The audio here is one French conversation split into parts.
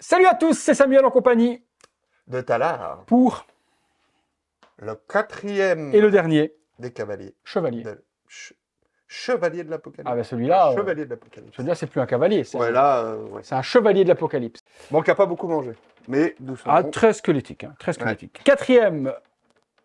Salut à tous, c'est Samuel en compagnie de Talar, pour le quatrième et le dernier, des cavaliers. chevalier. Chevalier de l'Apocalypse. Ah ben celui-là, Chevalier de l'Apocalypse. celui-là c'est plus un cavalier, c'est Ouais, un, là, c'est un chevalier de l'Apocalypse. Bon, qui n'a pas beaucoup mangé, mais doucement. Ah, très squelettique, hein, très squelettique. Quatrième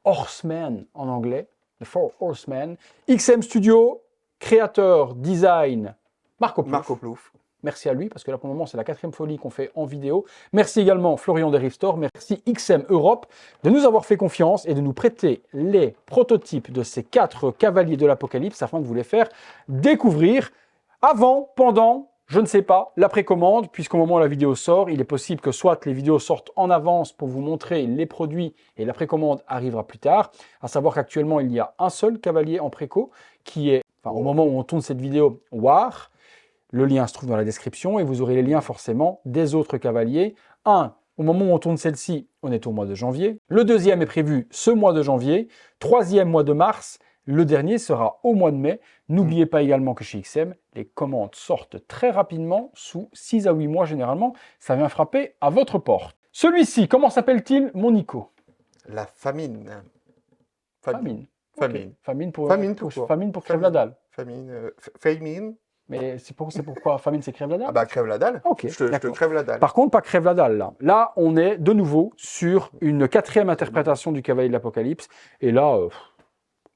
Horseman en anglais, The Four Horsemen, XM Studio, créateur, design, Marco Plouf. Marco Plouf. Merci à lui, parce que là, pour le moment, c'est la quatrième folie qu'on fait en vidéo. Merci également Florian de Rifstore, merci XM Europe de nous avoir fait confiance et de nous prêter les prototypes de ces 4 cavaliers de l'Apocalypse afin de vous les faire découvrir avant, pendant, je ne sais pas, la précommande, puisqu'au moment où la vidéo sort, il est possible que soit les vidéos sortent en avance pour vous montrer les produits et la précommande arrivera plus tard. À savoir qu'actuellement, il y a un seul cavalier en préco qui est, enfin, au moment où on tourne cette vidéo, War. Le lien se trouve dans la description et vous aurez les liens forcément des autres cavaliers. Un, au moment où on tourne celle-ci, on est au mois de janvier. Le deuxième est prévu ce mois de janvier. Troisième mois de mars. Le dernier sera au mois de mai. N'oubliez pas également que chez XM, les commandes sortent très rapidement, sous 6 à 8 mois généralement. Ça vient frapper à votre porte. Celui-ci, comment s'appelle-t-il, mon Nico? La famine. Famine. Famine. Okay. Famine pour crève la dalle. Famine. Mais c'est pourquoi famine, c'est crève la dalle? Ah bah crève la dalle. Ok, je te crève la dalle. Par contre, pas crève la dalle là. Là, on est de nouveau sur une quatrième interprétation du cavalier de l'Apocalypse. Et là,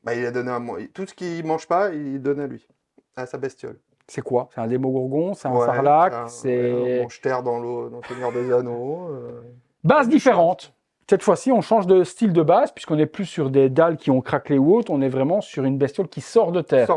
bah, il a donné tout ce qu'il mange pas, il donne à lui, à sa bestiole. C'est quoi? C'est un démogorgon? C'est un sarlac? C'est un mange-terre dans l'eau, dans le Seigneur des Anneaux. Base différente. Cette fois-ci, on change de style de base, puisqu'on n'est plus sur des dalles qui ont craquelé ou autre, on est vraiment sur une bestiole qui sort de terre.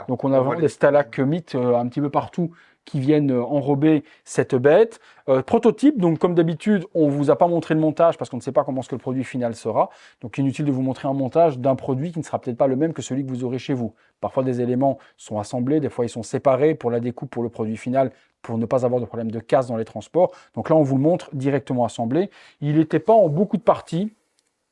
Donc on a vraiment des stalagmites un petit peu partout qui viennent enrober cette bête. Prototype, donc comme d'habitude, on ne vous a pas montré le montage parce qu'on ne sait pas comment ce que le produit final sera. Donc inutile de vous montrer un montage d'un produit qui ne sera peut-être pas le même que celui que vous aurez chez vous. Parfois des éléments sont assemblés, des fois ils sont séparés pour la découpe, pour le produit final, pour ne pas avoir de problème de casse dans les transports. Donc là, on vous le montre directement assemblé. Il n'était pas en beaucoup de parties.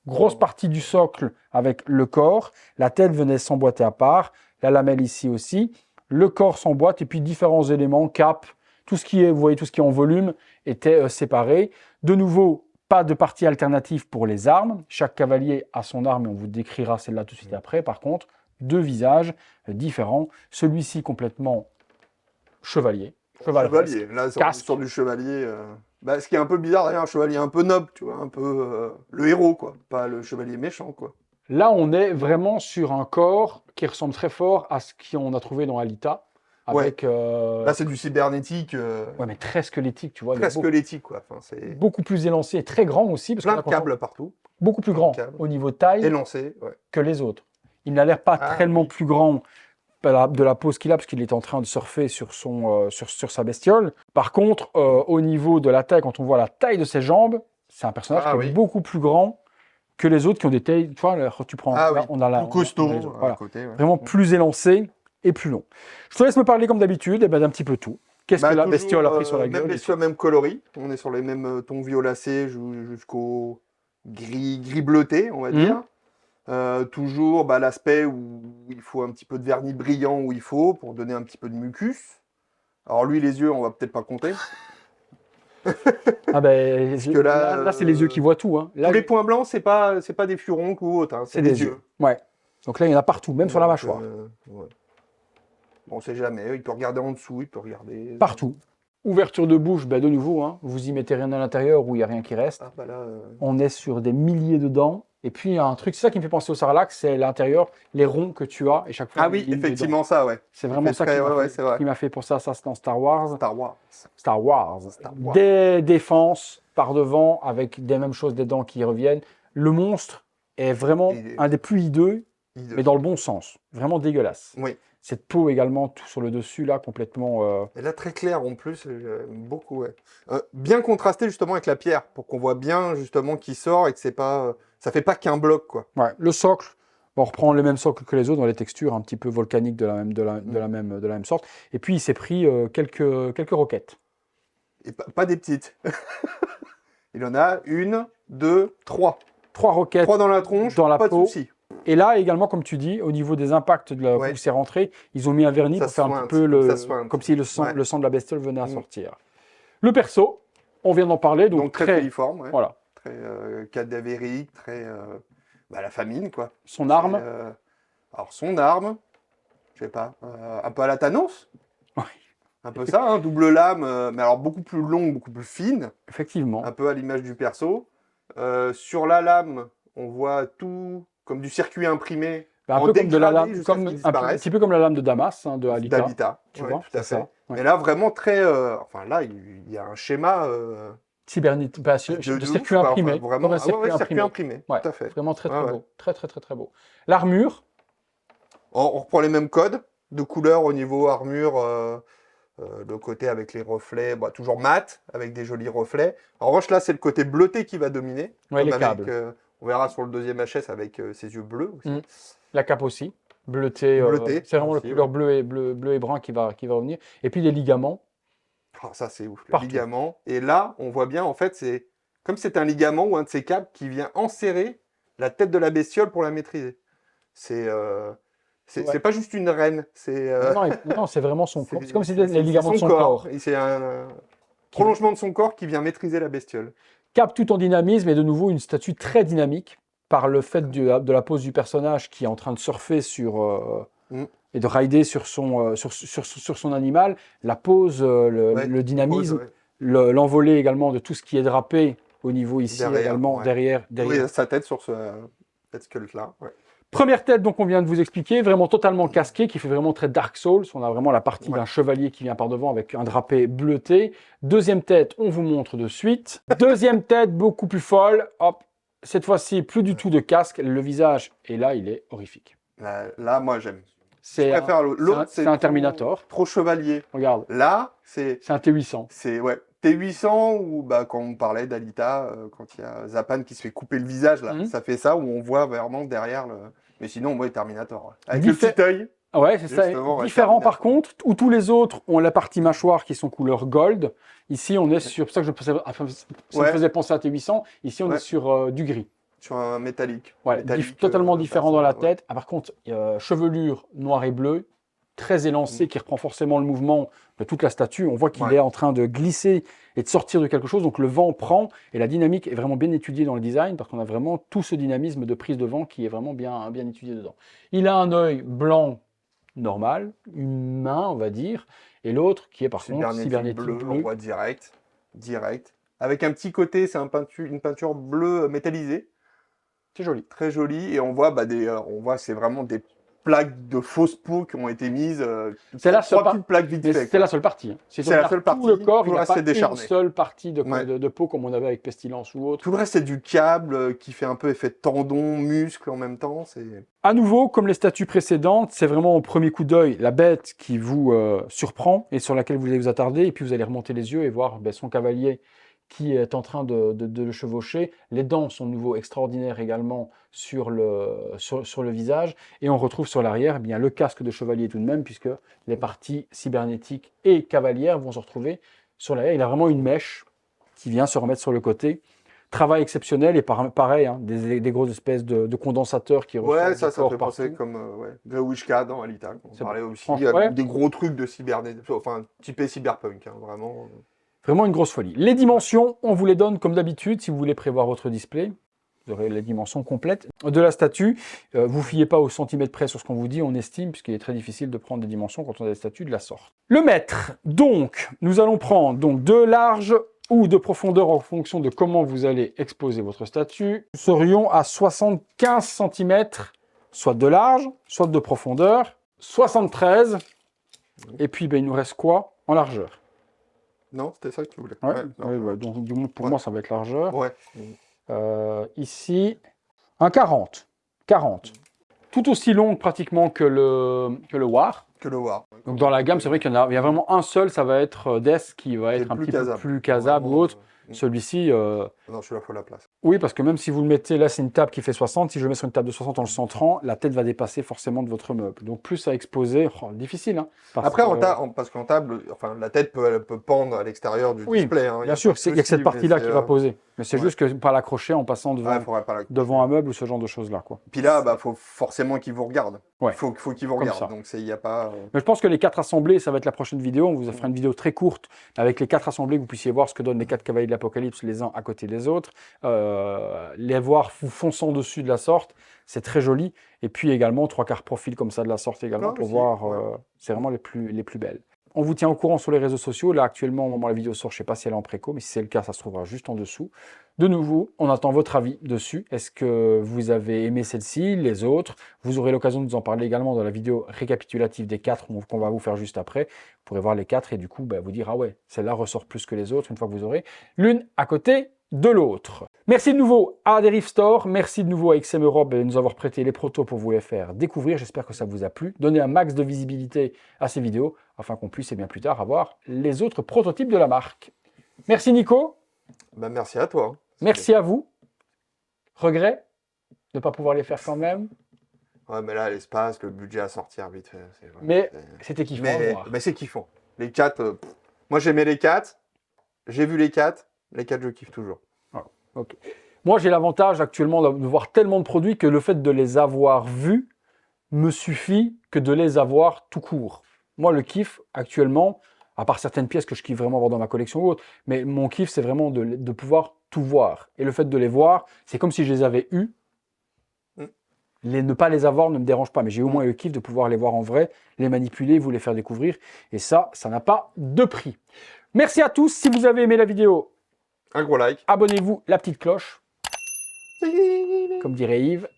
Grosse partie du socle avec le corps. La tête venait s'emboîter à part. La lamelle ici aussi. Le corps s'emboîte et puis différents éléments, cap, tout ce qui est, vous voyez, tout ce qui est en volume était séparé. De nouveau, pas de partie alternative pour les armes. Chaque cavalier a son arme et on vous décrira celle-là tout de suite après. Par contre, 2 visages différents. Celui-ci complètement chevalier. Chevalier, là sur du chevalier. Ce qui est un peu bizarre d'ailleurs, un chevalier un peu noble, tu vois, un peu le héros, quoi, pas le chevalier méchant, quoi. Là, on est vraiment sur un corps qui ressemble très fort à ce qu'on a trouvé dans Alita. Avec, là, c'est du cybernétique. Ouais, mais très squelettique, tu vois. Très squelettique, quoi. Enfin, c'est beaucoup plus élancé et très grand aussi. Parce plein de câbles partout. Beaucoup plus grand au niveau taille élancé, que les autres. Il n'a l'air pas tellement plus grand de la pose qu'il a, parce qu'il est en train de surfer sur, sur sa bestiole. Par contre, au niveau de la taille, quand on voit la taille de ses jambes, c'est un personnage qui est beaucoup plus grand que les autres qui ont des tailles, tu vois, tu prends, là, on a la, plus costaud, voilà. à côté, vraiment plus élancé et plus long. Je te laisse me parler comme d'habitude, d'un petit peu tout. Qu'est-ce que la bestiole a pris sur la gueule? Même bestiole, même coloris. On est sur les mêmes tons violacés jusqu'au gris bleuté, on va dire. Toujours l'aspect où il faut un petit peu de vernis brillant où il faut pour donner un petit peu de mucus. Alors lui, les yeux, on va peut-être pas compter. Là c'est les yeux qui voient tout. Hein. Là, tous les points blancs, c'est pas des furoncles ou autre, hein, c'est des yeux. Ouais. Donc là, il y en a partout, même sur la mâchoire. Bon, on sait jamais, il peut regarder en dessous, il peut regarder... Partout. Ouverture de bouche, de nouveau, hein, vous y mettez rien à l'intérieur où il n'y a rien qui reste. On est sur des milliers de dents. Et puis, il y a un truc, c'est ça qui me fait penser au sarlac, c'est l'intérieur, les ronds que tu as, et chaque fois... Ah oui, effectivement, ça, ouais. C'est vraiment ça qui m'a fait pour ça. Ça, c'est dans Star Wars. Star Wars. Des défenses par devant, avec des mêmes choses, des dents qui reviennent. Le monstre est vraiment un des plus hideux, mais dans le bon sens. Vraiment dégueulasse. Oui. Cette peau également, tout sur le dessus, là, complètement... Et là, très clair en plus, beaucoup, ouais. Bien contrasté, justement, avec la pierre, pour qu'on voit bien, justement, qui sort et que c'est pas... ça fait pas qu'un bloc, quoi. Ouais, le socle, on reprend le même socle que les autres, dans les textures un petit peu volcaniques de la même sorte. Et puis, il s'est pris quelques roquettes. Et pas des petites. Il en a 1, 2, 3. 3 roquettes. 3 dans la tronche, dans la pas peau. de souci. Et là, également, comme tu dis, au niveau des impacts de où c'est rentré, ils ont mis un vernis pour faire un petit peu comme si le sang de la bestiole venait à sortir. Le perso, On vient d'en parler, donc très filiforme, ouais. Voilà. Très cadavérique, très la famine, quoi. Son arme alors, son arme, je sais pas, un peu à la Thanos. Oui. Un peu ça, hein, double lame, mais alors beaucoup plus longue, beaucoup plus fine. Effectivement. Un peu à l'image du perso. Sur la lame, on voit tout comme du circuit imprimé. Un peu comme de la lame, un petit peu comme la lame de Damas, hein, de Alita. D'Alita, tu vois, tout à fait. Ouais. Mais là, vraiment très... enfin, là, il y a un schéma... cybernétique, de circuit imprimé. Enfin, vraiment, circuit imprimé, ouais, tout à fait. Vraiment très, très beau. Très, très, très, très beau. L'armure. On reprend les mêmes codes de couleurs au niveau armure... le côté avec les reflets, toujours mat, avec des jolis reflets. En revanche, là, c'est le côté bleuté qui va dominer. Ouais, les câbles. On verra sur le deuxième HS avec ses yeux bleus aussi. La cape aussi, bleuté. C'est vraiment la couleur bleu et brun qui va revenir. Et puis les ligaments. Oh, ça, c'est ouf, le ligament. Et là, on voit bien, en fait, c'est comme c'est un ligament ou un de ces câbles qui vient enserrer la tête de la bestiole pour la maîtriser. C'est pas juste une reine, c'est... Non, c'est vraiment son corps. C'est comme si c'était les ligaments de son corps. C'est un prolongement de son corps qui vient maîtriser la bestiole. Cap tout en dynamisme et de nouveau une statue très dynamique par le fait de la pose du personnage qui est en train de surfer et de rider sur son animal. La pose, le dynamisme, l'envolée également de tout ce qui est drapé au niveau ici également, derrière. Oui, sa tête sur cette squelette-là, Première tête, donc, on vient de vous expliquer, vraiment totalement casquée, qui fait vraiment très Dark Souls. On a vraiment la partie d'un chevalier qui vient par devant avec un drapé bleuté. Deuxième tête, on vous montre de suite. Deuxième tête, beaucoup plus folle. Hop, cette fois-ci, plus du tout de casque. Le visage, et là, il est horrifique. Là moi, j'aime. Je préfère l'autre, c'est un Terminator. Trop chevalier. Regarde. Là, c'est un T800. C'est T800 ou quand on parlait d'Alita, quand il y a Zapan qui se fait couper le visage, là, ça fait ça, où on voit vraiment derrière le... Mais sinon, on voit Terminator. Avec le petit œil. Ouais, c'est ça. Différent par contre, où tous les autres ont la partie mâchoire qui sont couleur gold. Ici, on est sur... C'est pour ça que ça me faisait penser à T800. Ici, on est sur du gris. Sur un métallique. Ouais, totalement différent dans la tête. Ah, par contre, chevelure noire et bleue, très élancée, qui reprend forcément le mouvement de toute la statue. On voit qu'il est en train de glisser et de sortir de quelque chose. Donc le vent prend et la dynamique est vraiment bien étudiée dans le design parce qu'on a vraiment tout ce dynamisme de prise de vent qui est vraiment bien étudié dedans. Il a un œil blanc normal, humain on va dire, et l'autre qui est par contre cybernétique bleu. On voit direct. Avec un petit côté, c'est une peinture bleue métallisée. C'est joli. Très joli. Et on voit, c'est vraiment des plaques de fausses peaux qui ont été mises. C'est la seule petites plaques vite fait. C'est la seule partie. C'est la seule partie. Tout le corps, il n'y a pas une seule partie de peau comme on avait avec Pestilence ou autre. Tout le reste, c'est du câble qui fait un peu effet de tendon, muscle en même temps. À nouveau, comme les statues précédentes, c'est vraiment au premier coup d'œil la bête qui vous surprend et sur laquelle vous allez vous attarder. Et puis vous allez remonter les yeux et voir son cavalier qui est en train de le chevaucher. Les dents sont de nouveau extraordinaires également sur le visage. Et on retrouve sur l'arrière le casque de chevalier tout de même, puisque les parties cybernétiques et cavalières vont se retrouver sur l'arrière. Il a vraiment une mèche qui vient se remettre sur le côté. Travail exceptionnel et pareil, hein, des grosses espèces de condensateurs qui ressortent ça fait penser comme Grewishka dans Alita. On parlait aussi des gros trucs de cybernétique, enfin typé cyberpunk, hein, vraiment. Vraiment une grosse folie. Les dimensions, on vous les donne comme d'habitude si vous voulez prévoir votre display. Vous aurez les dimensions complètes de la statue. Vous ne fiez pas au centimètre près sur ce qu'on vous dit, on estime, puisqu'il est très difficile de prendre des dimensions quand on a des statues de la sorte. Le mètre, donc, nous allons prendre de large ou de profondeur en fonction de comment vous allez exposer votre statue. Nous serions à 75 cm, soit de large, soit de profondeur. 73, et puis il nous reste quoi en largeur? Non, c'était ça que tu voulais. Donc du moins pour moi ça va être largeur. Ouais. Ici, un 40. Tout aussi long pratiquement que le War. Donc dans la gamme, c'est vrai qu'il y a vraiment un seul, ça va être Death qui va être un petit peu plus casable ou autre. Celui-ci... Non, celui-là, il faut la place. Oui, parce que même si vous le mettez, là c'est une table qui fait 60, si je le mets sur une table de 60 en le centrant, la tête va dépasser forcément de votre meuble. Donc plus à exposer, difficile. Hein, après, parce qu'en table, la tête peut pendre à l'extérieur du display. Hein, bien sûr, il y a que cette partie-là qui va poser. Mais c'est juste que pas l'accrocher en passant devant un meuble ou ce genre de choses-là, quoi. Puis là, bah, faut forcément qu'il vous regarde. Ouais. Faut qu'il vous regarde. Donc, il n'y a pas... Mais je pense que les 4 assemblés, ça va être la prochaine vidéo. On vous fera une vidéo très courte avec les 4 assemblés, que vous puissiez voir ce que donnent les 4 cavaliers de l'Apocalypse, les uns à côté des autres. Les voir vous fonçant dessus de la sorte, c'est très joli. Et puis également 3/4 profil comme ça de la sorte également pour voir. C'est vraiment les plus belles. On vous tient au courant sur les réseaux sociaux. Là, actuellement, au moment où la vidéo sort, je ne sais pas si elle est en préco, mais si c'est le cas, ça se trouvera juste en dessous. De nouveau, on attend votre avis dessus. Est-ce que vous avez aimé celle-ci, les autres? Vous aurez l'occasion de nous en parler également dans la vidéo récapitulative des 4 qu'on va vous faire juste après. Vous pourrez voir les 4 et du coup, vous dire, ah ouais, celle-là ressort plus que les autres, une fois que vous aurez l'une à côté de l'autre. Merci de nouveau à Derive Store, merci de nouveau à XM Europe de nous avoir prêté les protos pour vous les faire découvrir. J'espère que ça vous a plu. Donnez un max de visibilité à ces vidéos afin qu'on puisse, et bien plus tard, avoir les autres prototypes de la marque. Merci Nico. Merci à toi. Merci à vous. Regret de ne pas pouvoir les faire quand même. Ouais, mais là, l'espace, le budget à sortir vite fait. Mais c'était kiffant. Mais c'est kiffant. Les 4, moi j'aimais les 4. J'ai vu les 4. Les 4, je kiffe toujours. Voilà. Okay. Moi, j'ai l'avantage actuellement de voir tellement de produits que le fait de les avoir vus me suffit que de les avoir tout court. Moi, le kiff actuellement, à part certaines pièces que je kiffe vraiment avoir dans ma collection ou autre, mais mon kiff, c'est vraiment de pouvoir tout voir. Et le fait de les voir, c'est comme si je les avais eus. Ne pas les avoir ne me dérange pas, mais j'ai au moins le kiff de pouvoir les voir en vrai, les manipuler, vous les faire découvrir. Et ça n'a pas de prix. Merci à tous. Si vous avez aimé la vidéo, un gros like. Abonnez-vous, la petite cloche. Comme dirait Yves.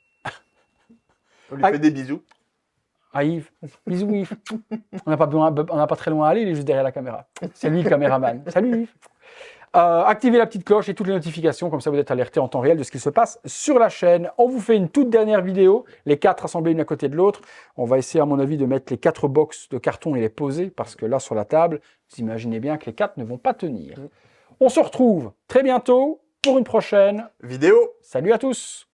On lui fait des bisous. Ah Yves, bisous Yves. On n'a pas très loin à aller, il est juste derrière la caméra. C'est lui le caméraman. Salut Yves. Activez la petite cloche et toutes les notifications, comme ça vous êtes alerté en temps réel de ce qui se passe sur la chaîne. On vous fait une toute dernière vidéo, les 4 assemblés l'une à côté de l'autre. On va essayer à mon avis de mettre les 4 box de carton et les poser, parce que là sur la table, vous imaginez bien que les 4 ne vont pas tenir. On se retrouve très bientôt pour une prochaine vidéo. Salut à tous.